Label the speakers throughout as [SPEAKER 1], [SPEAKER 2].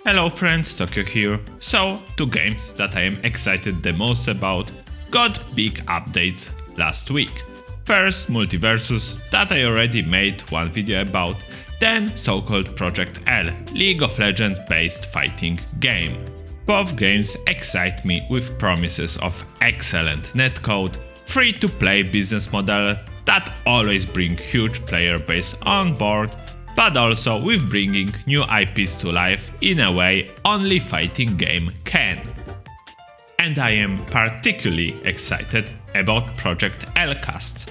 [SPEAKER 1] Hello friends, Tokjo here. So, two games that I am excited the most about got big updates last week. First, Multiversus, that I already made one video about, then so-called projectL, League of Legends based fighting game. Both games excite me with promises of excellent netcode, free-to-play business model that always bring huge player base on board, but also with bringing new IPs to life in a way only fighting game can. And I am particularly excited about projectL casts,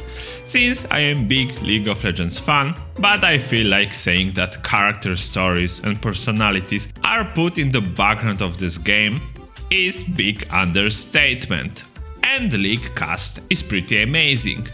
[SPEAKER 1] since I am big League of Legends fan, but I feel like saying that character stories and personalities are put in the background of this game is big understatement, and the League cast is pretty amazing.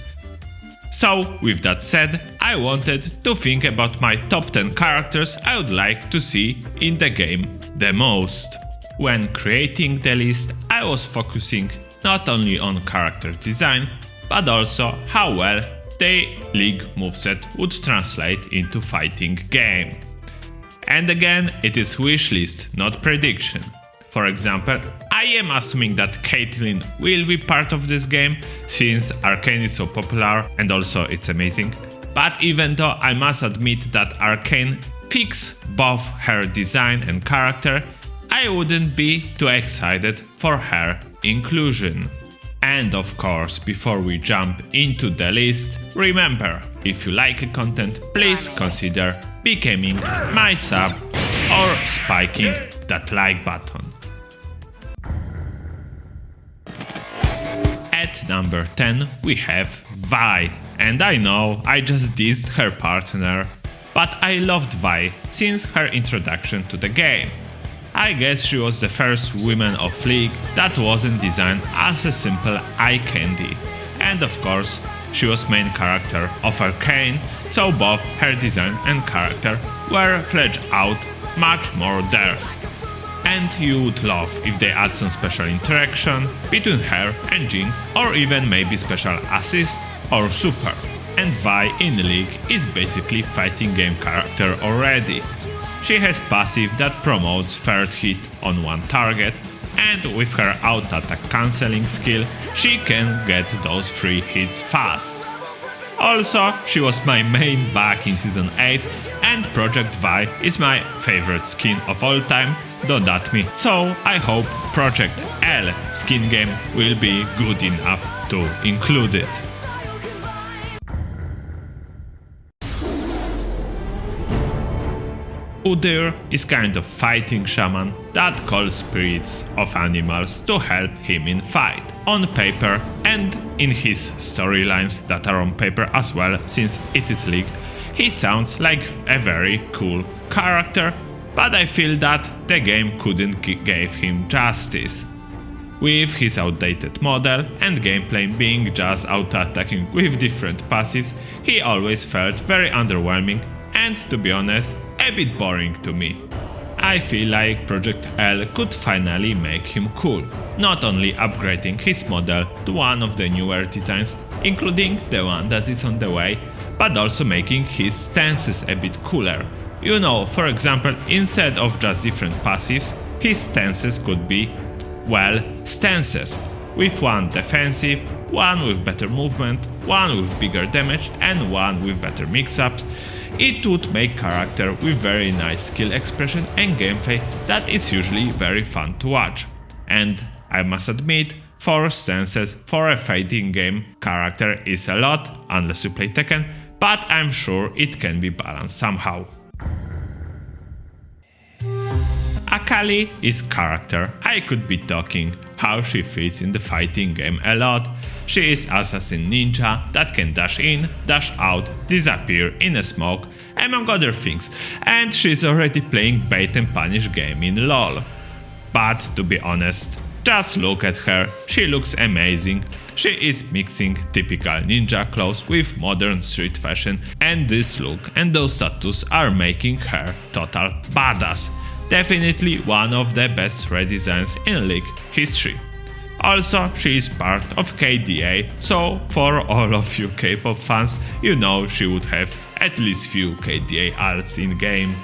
[SPEAKER 1] So, with that said, I wanted to think about my top 10 characters I would like to see in the game the most. When creating the list, I was focusing not only on character design, but also how well the League moveset would translate into fighting game. And again, it is wishlist, not prediction. For example, I am assuming that Caitlyn will be part of this game, since Arcane is so popular and also it's amazing. But even though I must admit that Arcane fix both her design and character, I wouldn't be too excited for her inclusion. And of course, before we jump into the list, remember, if you like the content, please consider becoming my sub or spiking that like button. At number 10 we have Vi, and I know I just dissed her partner, but I loved Vi since her introduction to the game. I guess she was the first woman of League that wasn't designed as a simple eye candy, and of course she was main character of Arcane, so both her design and character were fleshed out much more there. And you would love if they add some special interaction between her and Jinx, or even maybe special assist or super. And Vi in League is basically fighting game character already. She has passive that promotes third hit on one target, and with her auto attack cancelling skill, she can get those 3 hits fast. Also, she was my main back in Season 8, and Project Vi is my favorite skin of all time, don't at me. So I hope projectL skin game will be good enough to include it. Udyr is kind of fighting shaman that calls spirits of animals to help him in fight. On paper and in his storylines that are on paper as well, since it is League, he sounds like a very cool character, but I feel that the game couldn't give him justice. With his outdated model and gameplay being just auto-attacking with different passives, he always felt very underwhelming and, to be honest, a bit boring to me. I feel like projectL could finally make him cool, not only upgrading his model to one of the newer designs, including the one that is on the way, but also making his stances a bit cooler. You know, for example, instead of just different passives, his stances could be, well, stances, with one defensive, one with better movement, one with bigger damage, and one with better mix-ups. It would make character with very nice skill expression and gameplay that is usually very fun to watch. And I must admit, 4 stances for a fighting game character is a lot, unless you play Tekken, but I'm sure it can be balanced somehow. Akali is character. I could be talking how she fits in the fighting game a lot. She is assassin ninja that can dash in, dash out, disappear in a smoke, among other things, and she's already playing bait and punish game in LoL. But to be honest, just look at her, she looks amazing. She is mixing typical ninja clothes with modern street fashion, and this look and those tattoos are making her total badass. Definitely one of the best redesigns in League history. Also, she is part of KDA, so for all of you K-pop fans, you know she would have at least few KDA arts in game.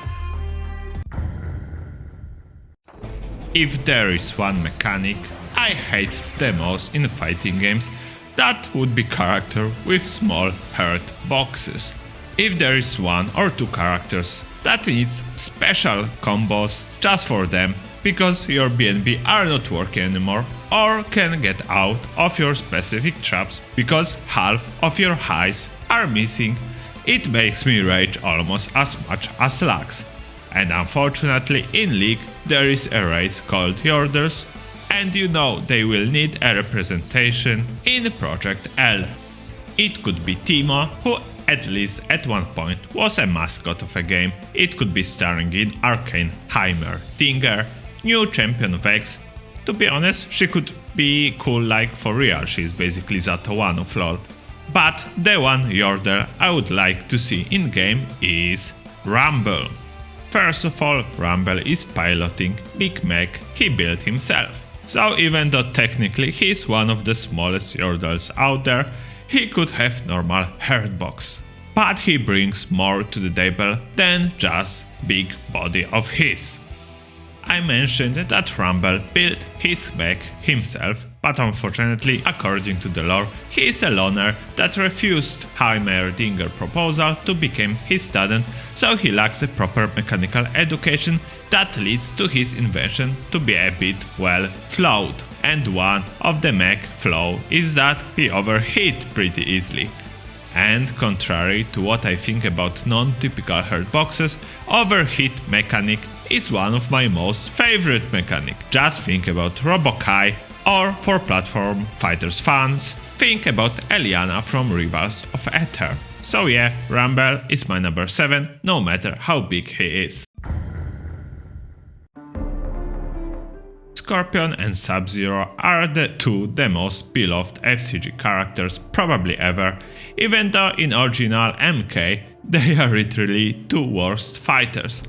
[SPEAKER 1] If there is one mechanic I hate the most in fighting games, that would be character with small hurt boxes. If there is one or two characters that needs special combos just for them because your BNB are not working anymore, or can get out of your specific traps because half of your highs are missing, it makes me rage almost as much as Lux. And unfortunately in League there is a race called Uders, and you know they will need a representation in projectL. It could be Timo, who at least at one point was a mascot of a game. It could be starring in Arcane Heimer, Tinger, new champion Vex. To be honest, she could be cool like for real, she's basically Zato 1 of LoL. But the one Udyr I would like to see in game is Rumble. First of all, Rumble is piloting big mech he built himself. So even though technically he's one of the smallest Udyrs out there, he could have normal hurt box. But he brings more to the table than just big body of his. I mentioned that Rumble built his mech himself, but unfortunately, according to the lore, he is a loner that refused Heimerdinger's proposal to become his student, so he lacks a proper mechanical education that leads to his invention to be a bit well flawed. And one of the mech flaw is that he overheat pretty easily. And contrary to what I think about non-typical hurt boxes, overheat mechanic is one of my most favorite mechanic. Just think about Robokai, or for platform fighters fans, think about Eliana from Rivals of Aether. So yeah, Rumble is my number 7, no matter how big he is. Scorpion and Sub-Zero are the most beloved FCG characters probably ever, even though in original MK they are literally two worst fighters.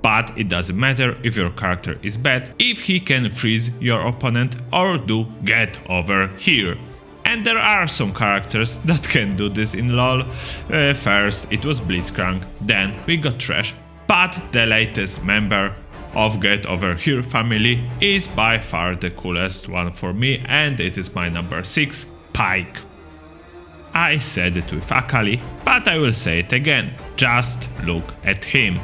[SPEAKER 1] But it doesn't matter if your character is bad, if he can freeze your opponent or do get over here. And there are some characters that can do this in LoL. First it was Blitzcrank, then we got Thresh, but the latest member of Get Over Here family is by far the coolest one for me, and it is my number 6, Pike. I said it with Akali, but I will say it again, just look at him.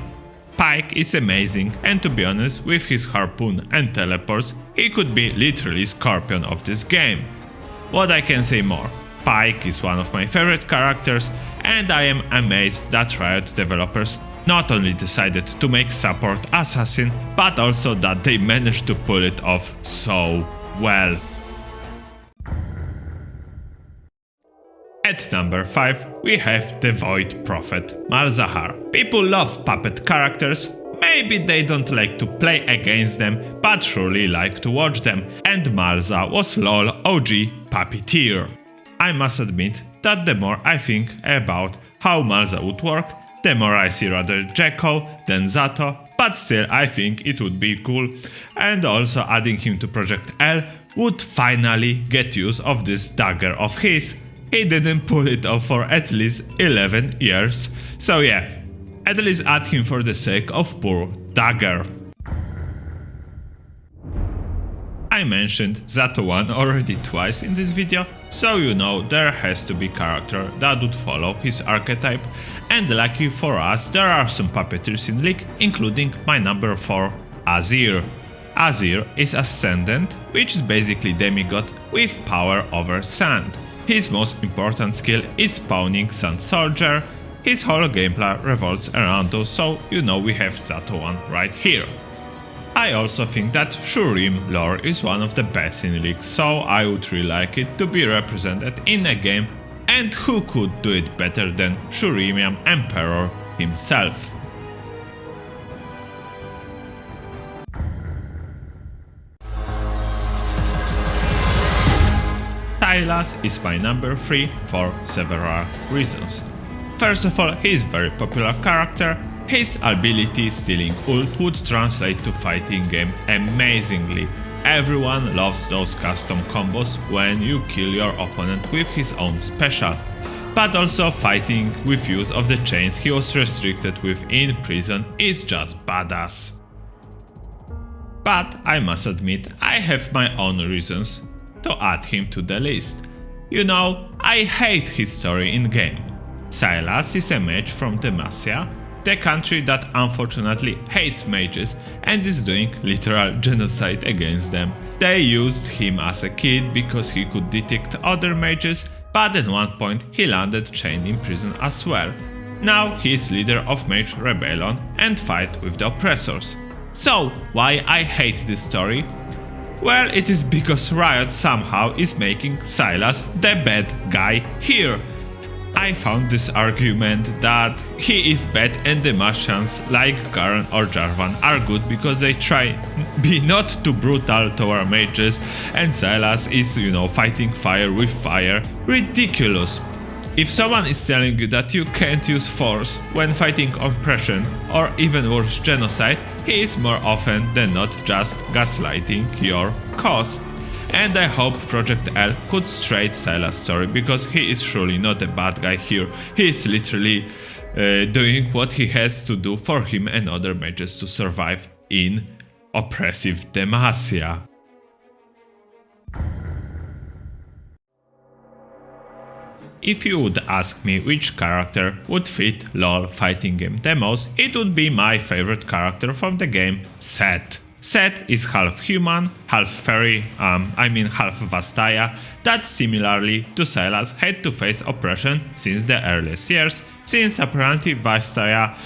[SPEAKER 1] Pike is amazing, and to be honest, with his harpoon and teleports, he could be literally Scorpion of this game. What I can say more? Pike is one of my favorite characters, and I am amazed that Riot developers not only decided to make support assassin, but also that they managed to pull it off so well. At number 5 we have the Void Prophet Malzahar. People love puppet characters, maybe they don't like to play against them, but surely like to watch them, and Malza was LoL OG puppeteer. I must admit that the more I think about how Malza would work, the more I see rather Jekko than Zato, but still I think it would be cool, and also adding him to projectL would finally get use of this dagger of his. He didn't pull it off for at least 11 years, so yeah, at least add him for the sake of poor dagger. I mentioned Zato 1 already twice in this video, so you know there has to be character that would follow his archetype, and lucky for us there are some puppeteers in League, including my number 4, Azir. Azir is Ascendant, which is basically demigod with power over sand. His most important skill is spawning Sand Soldier. His whole gameplay revolves around those, so you know we have Zato 1 right here. I also think that Shurim lore is one of the best in League, so I would really like it to be represented in a game, and who could do it better than Shurimian Emperor himself. Tylas is my number 3 for several reasons. First of all, he is a very popular character. His ability stealing ult would translate to fighting game amazingly. Everyone loves those custom combos when you kill your opponent with his own special. But also fighting with use of the chains he was restricted with in prison is just badass. but I must admit I have my own reasons to add him to the list. You know, I hate his story in game. Tylas is a mage from Demacia, the country that unfortunately hates mages and is doing literal genocide against them. They used him as a kid because he could detect other mages, but at one point he landed chained in prison as well. Now he is leader of Mage Rebellion and fight with the oppressors. So, why I hate this story? Well, it is because Riot somehow is making Tylas the bad guy here. I found this argument that he is bad and the Martians like Garen or Jarvan are good because they try be not too brutal toward mages and Tylas is, fighting fire with fire. Ridiculous. If someone is telling you that you can't use force when fighting oppression or even worse genocide, he is more often than not just gaslighting your cause. And I hope projectL could straight Tylas' story because he is surely not a bad guy here. He is literally doing what he has to do for him and other mages to survive in oppressive Demacia. If you would ask me which character would fit LoL fighting game the most, it would be my favorite character from the game, Sett. Sett is half human, half fairy, half Vastaya, that similarly to Tylas had to face oppression since the earliest years, since apparently Vastaya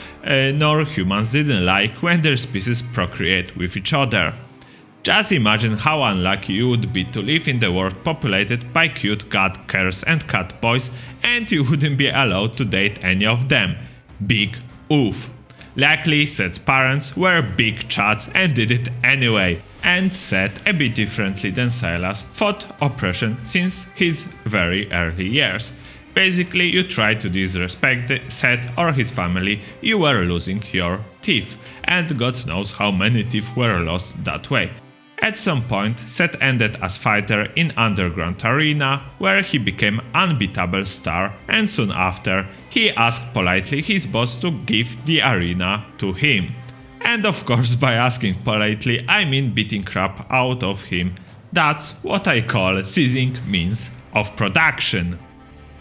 [SPEAKER 1] nor humans didn't like when their species procreate with each other. Just imagine how unlucky you would be to live in the world populated by cute cat girls and cat boys and you wouldn't be allowed to date any of them. Big oof. Luckily, Sett's parents were big chats and did it anyway. And Sett, a bit differently than Tylas, fought oppression since his very early years. Basically, you try to disrespect Sett or his family, you were losing your teeth. And God knows how many teeth were lost that way. At some point, Sett ended as fighter in Underground Arena, where he became unbeatable star, and soon after, he asked politely his boss to give the arena to him. And of course, by asking politely, I mean beating crap out of him. That's what I call seizing means of production.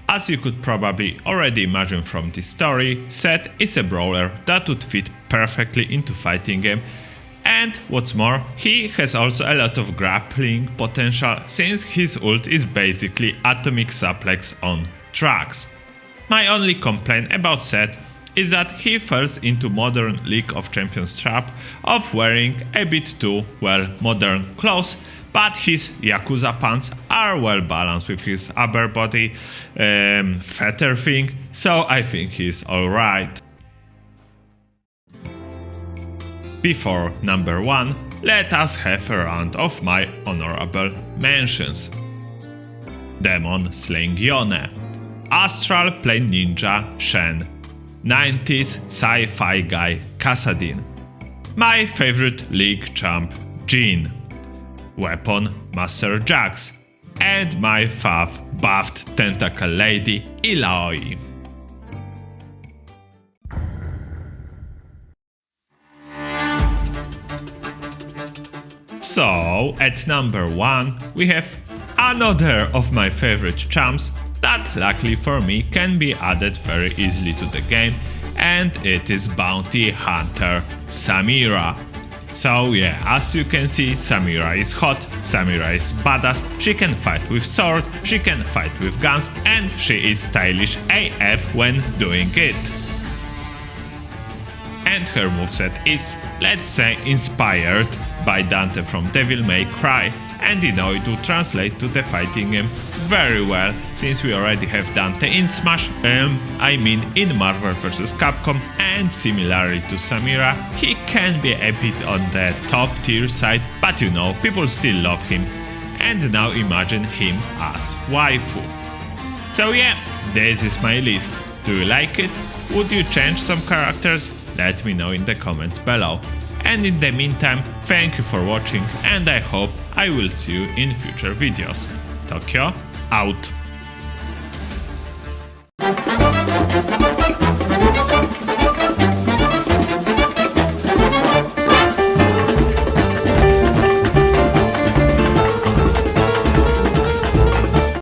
[SPEAKER 1] As you could probably already imagine from this story, Sett is a brawler that would fit perfectly into fighting game. And what's more, he has also a lot of grappling potential since his ult is basically atomic suplex on tracks. My only complaint about Sett is that he falls into modern League of Champions trap of wearing a bit too, modern clothes, but his Yakuza pants are well balanced with his upper body feather thing, so I think he's alright. Before number 1, let us have a round of my honorable mentions. Demon Slaying Yone, Astral Plane Ninja Shen, 90s sci-fi guy Kassadin, my favorite league champ Jhin, Weapon Master Jax, and my fav buffed tentacle lady Illaoi. So, at number 1, we have another of my favorite champs that luckily for me can be added very easily to the game, and it is Bounty Hunter Samira. So yeah, as you can see, Samira is hot, Samira is badass, she can fight with sword, she can fight with guns, and she is stylish AF when doing it. And her moveset is, let's say, inspired by Dante from Devil May Cry, and it will translate to the fighting game very well, since we already have Dante in Smash, in Marvel vs. Capcom, and similarly to Samira, he can be a bit on the top tier side, but people still love him, and now imagine him as waifu. So yeah, this is my list. Do you like it? Would you change some characters? Let me know in the comments below. And in the meantime, thank you for watching and I hope I will see you in future videos. Tokjo out!